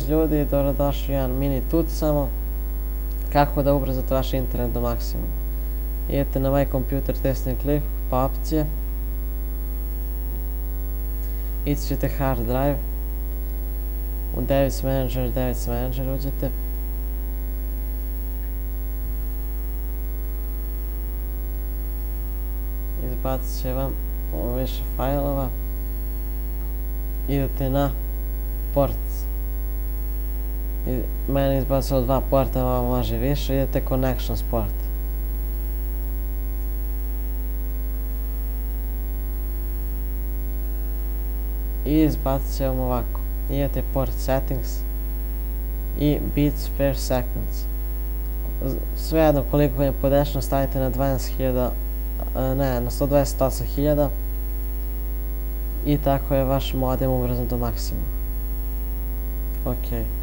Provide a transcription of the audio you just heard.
ljudi, dobrodošli u jedan mini tut samo kako da ubrzate vaš internet do maksimuma. Idete na My Computer desni klik, pa opcije, ići ćete hard drive, u Device Manager uđete, izbacit će vam više fajlova, idete na ports, meni izbacilo 2 porta, vam može više, idete connections port, i izbacit će vam ovako, idete port settings i bits per seconds, svejedno koliko vam je podešno stavite na 12.000, ne, na 128.000 i tako je vaš modem ubrzan do maksimuma. Ok.